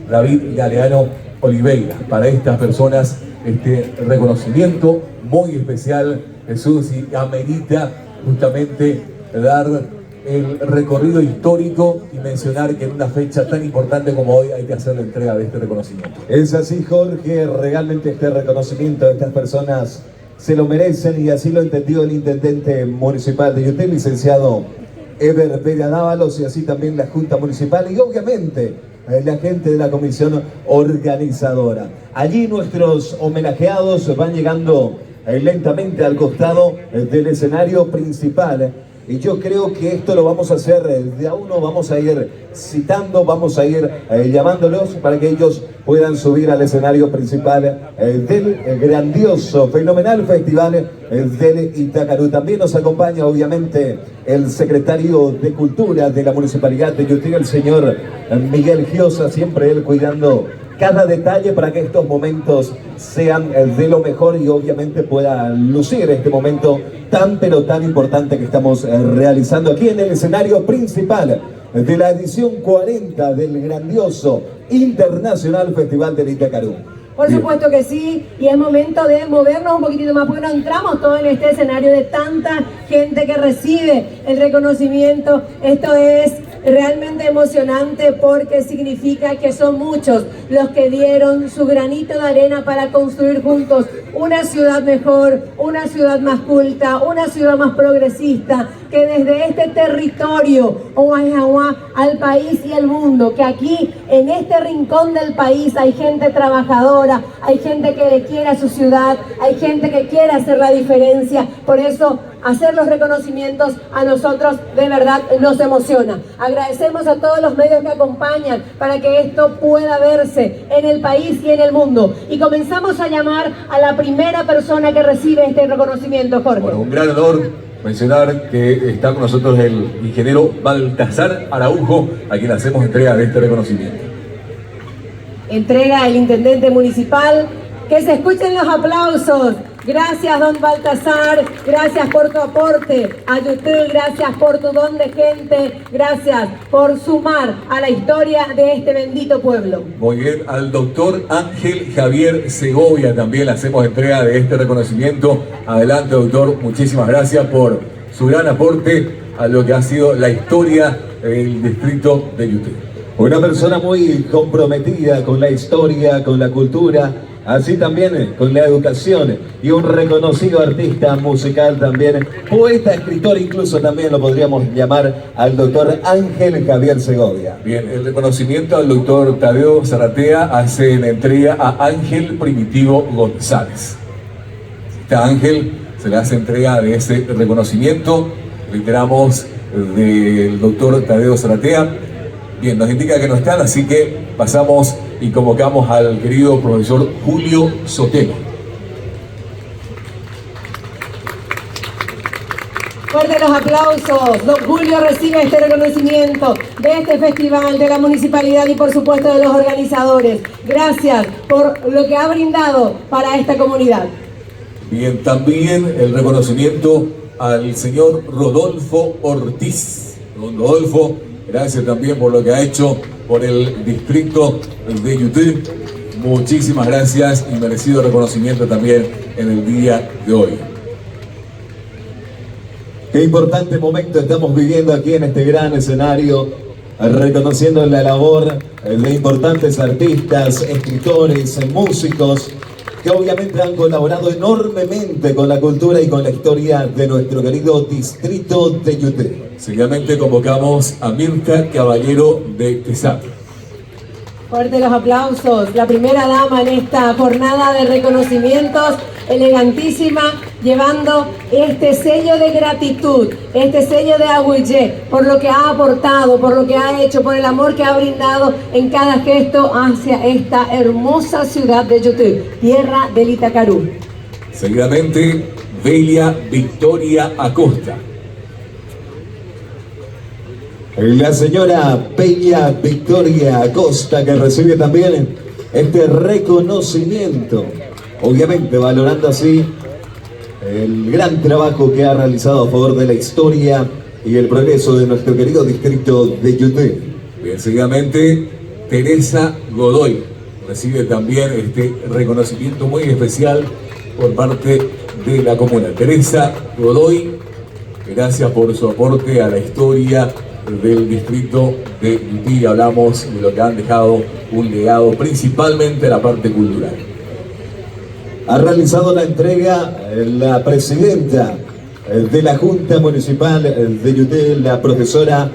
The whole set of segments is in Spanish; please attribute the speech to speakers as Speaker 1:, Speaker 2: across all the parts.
Speaker 1: David Galeano Oliveira. Para estas personas este reconocimiento muy especial, Jesús, y amerita justamente dar el recorrido histórico y mencionar que en una fecha tan importante como hoy hay que hacer la entrega de este reconocimiento.
Speaker 2: Es así, Jorge, realmente este reconocimiento de estas personas se lo merecen y así lo entendió el intendente municipal de Yutí, licenciado Eber Vega Dávalos, y así también la Junta Municipal y obviamente la gente de la comisión organizadora. Allí nuestros homenajeados van llegando lentamente al costado del escenario principal. Y yo creo que esto lo vamos a hacer de a uno, vamos a ir citando, vamos a ir llamándolos para que ellos puedan subir al escenario principal del grandioso, fenomenal festival del Itacarú. También nos acompaña obviamente el secretario de Cultura de la Municipalidad de Yutí, el señor Miguel Giosa, siempre él cuidando cada detalle para que estos momentos sean de lo mejor y obviamente pueda lucir este momento tan pero tan importante que estamos realizando aquí en el escenario principal de la edición 40 del grandioso Internacional Festival del Itacarú.
Speaker 3: Por supuesto que sí, y es momento de movernos un poquitito más porque no entramos todos en este escenario de tanta gente que recibe el reconocimiento. Esto es realmente emocionante porque significa que son muchos los que dieron su granito de arena para construir juntos una ciudad mejor, una ciudad más culta, una ciudad más progresista, que desde este territorio al país y al mundo, que aquí en este rincón del país hay gente trabajadora, hay gente que le quiere a su ciudad, hay gente que quiere hacer la diferencia. Por eso hacer los reconocimientos a nosotros de verdad nos emociona. Agradecemos a todos los medios que acompañan para que esto pueda verse en el país y en el mundo. Y comenzamos a llamar a la primera persona que recibe este reconocimiento, Jorge.
Speaker 1: Bueno, un gran honor mencionar que está con nosotros el ingeniero Baltasar Araujo, a quien hacemos entrega de este reconocimiento.
Speaker 3: Entrega el intendente municipal. Que se escuchen los aplausos. Gracias, don Baltasar, gracias por tu aporte a YouTube, gracias por tu don de gente, gracias por sumar a la historia de este bendito pueblo.
Speaker 1: Muy bien, al doctor Ángel Javier Segovia también le hacemos entrega de este reconocimiento. Adelante, doctor, muchísimas gracias por su gran aporte a lo que ha sido la historia del distrito de Yutí.
Speaker 2: Una persona muy comprometida con la historia, con la cultura, así también con la educación, y un reconocido artista musical también, poeta, escritor, incluso también lo podríamos llamar al doctor Ángel Javier Segovia.
Speaker 1: Bien, el reconocimiento al doctor Tadeo Zaratea hace la entrega a Ángel Primitivo González. A Ángel se le hace entrega de ese reconocimiento, reiteramos, del doctor Tadeo Zaratea. Bien, nos indica que no están, así que pasamos y convocamos al querido profesor Julio Sotelo.
Speaker 3: Fuerte los aplausos. Don Julio recibe este reconocimiento de este festival, de la municipalidad y por supuesto de los organizadores. Gracias por lo que ha brindado para esta comunidad.
Speaker 1: Bien, también el reconocimiento al señor Rodolfo Ortiz. Don Rodolfo, gracias también por lo que ha hecho por el distrito de Yutí. Muchísimas gracias y merecido reconocimiento también en el día de hoy.
Speaker 2: Qué importante momento estamos viviendo aquí en este gran escenario, reconociendo la labor de importantes artistas, escritores, músicos, que obviamente han colaborado enormemente con la cultura y con la historia de nuestro querido distrito de Yutí.
Speaker 1: Seguidamente convocamos a Mirta Caballero de Quesada.
Speaker 3: Fuerte los aplausos. La primera dama en esta jornada de reconocimientos, elegantísima, llevando este sello de gratitud, este sello de agüillé, por lo que ha aportado, por lo que ha hecho, por el amor que ha brindado en cada gesto hacia esta hermosa ciudad de Yutí, tierra del Itacarú.
Speaker 1: Seguidamente, Bella Victoria Acosta.
Speaker 2: La señora Bella Victoria Acosta, que recibe también este reconocimiento, obviamente valorando así el gran trabajo que ha realizado a favor de la historia y el progreso de nuestro querido distrito de Yutí.
Speaker 1: Bien, seguidamente Teresa Godoy recibe también este reconocimiento muy especial por parte de la comuna. Teresa Godoy, gracias por su aporte a la historia del distrito de Yutí. Hablamos de lo que han dejado un legado, principalmente la parte cultural.
Speaker 2: Ha realizado la entrega la presidenta de la Junta Municipal de Yutí, la profesora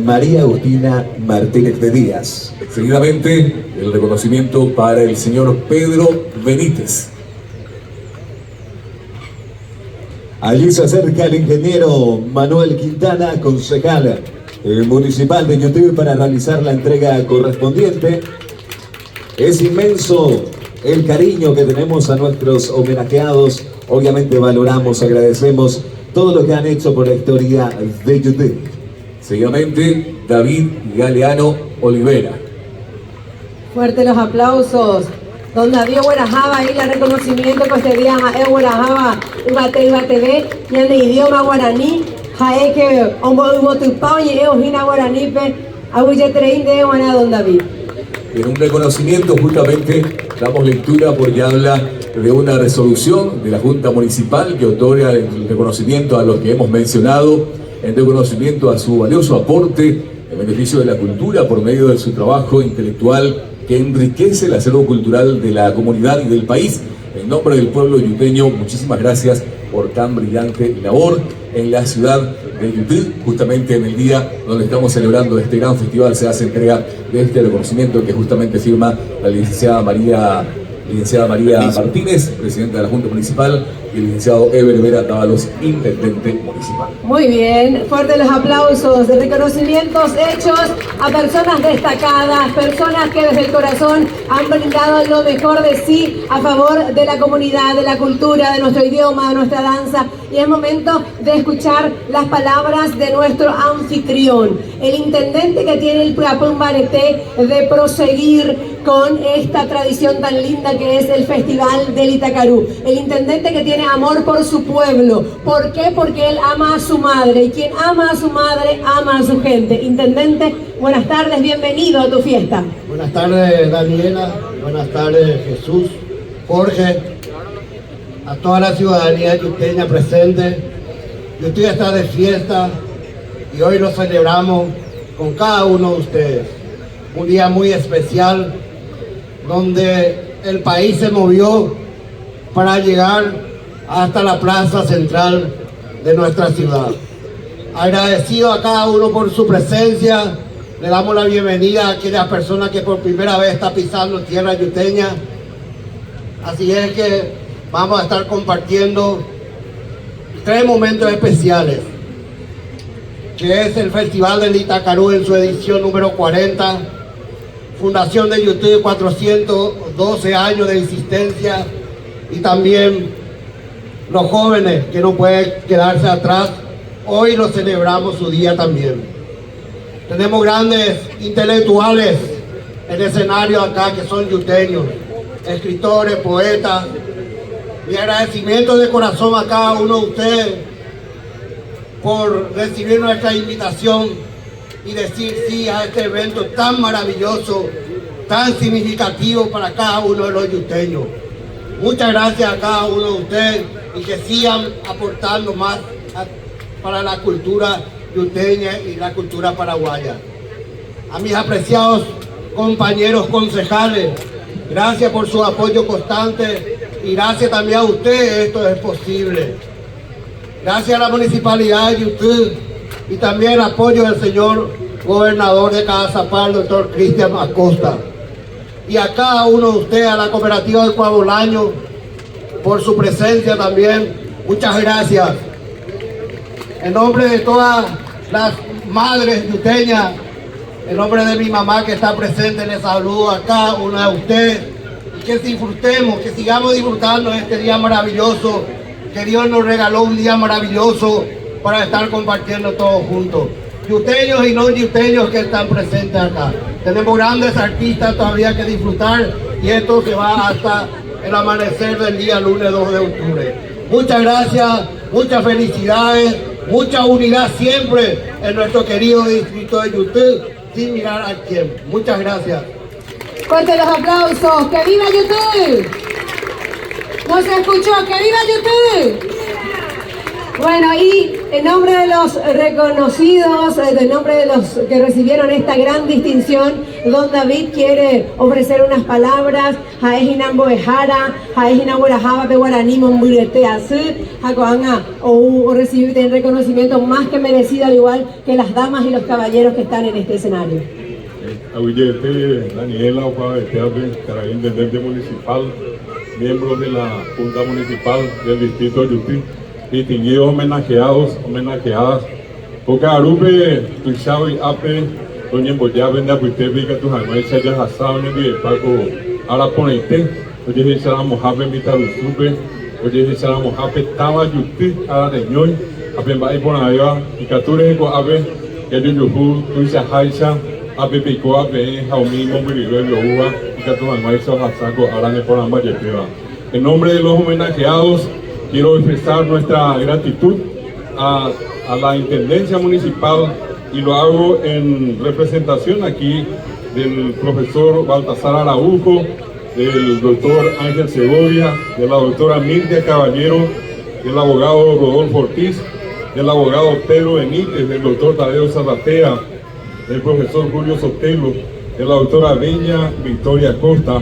Speaker 2: María Agustina Martínez de Díaz.
Speaker 1: Seguidamente, el reconocimiento para el señor Pedro Benítez.
Speaker 2: Allí se acerca el ingeniero Manuel Quintana, concejal municipal de Yutí, para realizar la entrega correspondiente. Es inmenso el cariño que tenemos a nuestros homenajeados. Obviamente valoramos, agradecemos todo lo que han hecho por la historia de Yutí.
Speaker 1: Seguidamente, David Galeano Olivera.
Speaker 3: Fuerte los aplausos. Don David Guarajaba, y el reconocimiento que este día a Guarajaba, TV, y en el idioma guaraní, que Omo Tupao y Eojina Guaranipe, Aguilletreín de Guaná, Don David.
Speaker 1: En un reconocimiento, justamente, damos lectura porque habla de una resolución de la Junta Municipal que otorga el reconocimiento a los que hemos mencionado, en reconocimiento a su valioso aporte en beneficio de la cultura por medio de su trabajo intelectual que enriquece el acervo cultural de la comunidad y del país. En nombre del pueblo yuteño, muchísimas gracias por tan brillante labor en la ciudad de Yutí. Justamente en el día donde estamos celebrando este gran festival se hace entrega de este reconocimiento que justamente firma la licenciada María Martínez, presidenta de la Junta Municipal, y el licenciado Eber Vera Dávalos, intendente municipal.
Speaker 3: Muy bien, fuertes los aplausos, de reconocimientos hechos a personas destacadas, personas que desde el corazón han brindado lo mejor de sí a favor de la comunidad, de la cultura, de nuestro idioma, de nuestra danza. Y es momento de escuchar las palabras de nuestro anfitrión, el intendente que tiene el Pumbareté de proseguir con esta tradición tan linda que es el Festival del Itacarú. El intendente que tiene amor por su pueblo. ¿Por qué? Porque él ama a su madre, y quien ama a su madre, ama a su gente. Intendente, buenas tardes, bienvenido a tu fiesta.
Speaker 4: Buenas tardes, Daniela, buenas tardes, Jesús, Jorge, a toda la ciudadanía yuteña presente. Yutí está de fiesta y hoy lo celebramos con cada uno de ustedes. Un día muy especial donde el país se movió para llegar hasta la plaza central de nuestra ciudad. Agradecido a cada uno por su presencia, le damos la bienvenida a aquellas personas que por primera vez está pisando tierra yuteña. Así es que vamos a estar compartiendo 3 momentos especiales, que es el Festival del Itacarú en su edición número 40, Fundación de Yutí, 412 años de existencia, y también los jóvenes que no pueden quedarse atrás. Hoy lo celebramos su día también. Tenemos grandes intelectuales en el escenario acá que son yuteños, escritores, poetas. Mi agradecimiento de corazón a cada uno de ustedes por recibir nuestra invitación y decir sí a este evento tan maravilloso, tan significativo para cada uno de los yuteños. Muchas gracias a cada uno de ustedes y que sigan aportando más para la cultura yuteña y la cultura paraguaya. A mis apreciados compañeros concejales, gracias por su apoyo constante y gracias también a ustedes, esto es posible. Gracias a la Municipalidad de Yutí y también el apoyo del señor gobernador de Cazapá, el doctor Cristian Acosta. Y a cada uno de ustedes, a la cooperativa del Coabolaño, por su presencia también. Muchas gracias. En nombre de todas las madres yuteñas, en nombre de mi mamá que está presente, les saludo a cada una de ustedes. Y que disfrutemos, que sigamos disfrutando este día maravilloso, que Dios nos regaló un día maravilloso para estar compartiendo todos juntos. Yuteños y no yuteños que están presentes acá. Tenemos grandes artistas todavía que disfrutar y esto se va hasta el amanecer del día lunes 2 de octubre. Muchas gracias, muchas felicidades, mucha unidad siempre en nuestro querido distrito de Yutí, sin mirar a quién. Muchas gracias.
Speaker 3: Fuerte los aplausos. ¡Que viva YouTube! ¿No se escuchó? ¡Que viva YouTube! Bueno, y en nombre de los reconocidos, en nombre de los que recibieron esta gran distinción, don David quiere ofrecer unas palabras. Jaejinambo Ejara, Jaejinambo Rajaba Peguaraní, Momburete Azul, Jacoanga, o recibir el reconocimiento más que merecido, al igual que las damas y los caballeros que están en este escenario.
Speaker 5: Aguillete, Daniela, intendente municipal, miembros de la Junta Municipal del Distrito de Yutí, distinguidos homenajeadas, Poca Arupe, Tuixao y Ape, Doña Emboyave, Napuitepi, Catujanay, Chaya Hasao, Paco, Araponete, Oye, Saramo Jape, Mitarusupe, Oye, Saramo Jape, Taba Yutí, Araneñoy, Apembai por Ayva, y Cature, Ape, Yayuyuhu, Tuixa Haisha, Ape Pico, Ape, Jaumí, Mombiribe, Loua, y Catujanay, Sahasaco, Arane por Ambayeteva. En nombre de los homenajeados, quiero expresar nuestra gratitud a la Intendencia Municipal y lo hago en representación aquí del profesor Baltasar Araujo, del doctor Ángel Segovia, de la doctora Mirtia Caballero, del abogado Rodolfo Ortiz, del abogado Pedro Benítez, del doctor Tadeo Zarratea, del profesor Julio Sotelo, de la doctora Bella Victoria Costa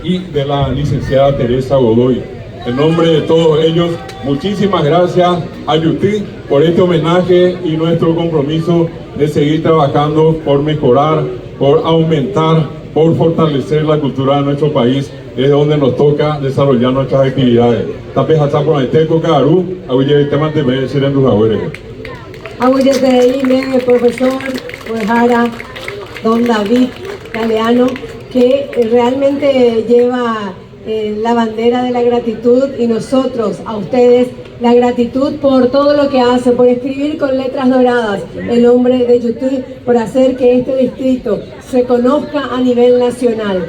Speaker 5: y de la licenciada Teresa Godoy. En nombre de todos ellos, muchísimas gracias a Yutí por este homenaje y nuestro compromiso de seguir trabajando por mejorar, por aumentar, por fortalecer la cultura de nuestro país, desde donde nos toca desarrollar nuestras actividades. Tapejazá por Aiteco, Cagarú, Aguillete Manteme, Serendus Agüere.
Speaker 3: Aguillete, profesor Uejara, don David Galeano, que realmente lleva la bandera de la gratitud, y nosotros a ustedes la gratitud por todo lo que hace, por escribir con letras doradas el nombre de YouTube, por hacer que este distrito se conozca a nivel nacional.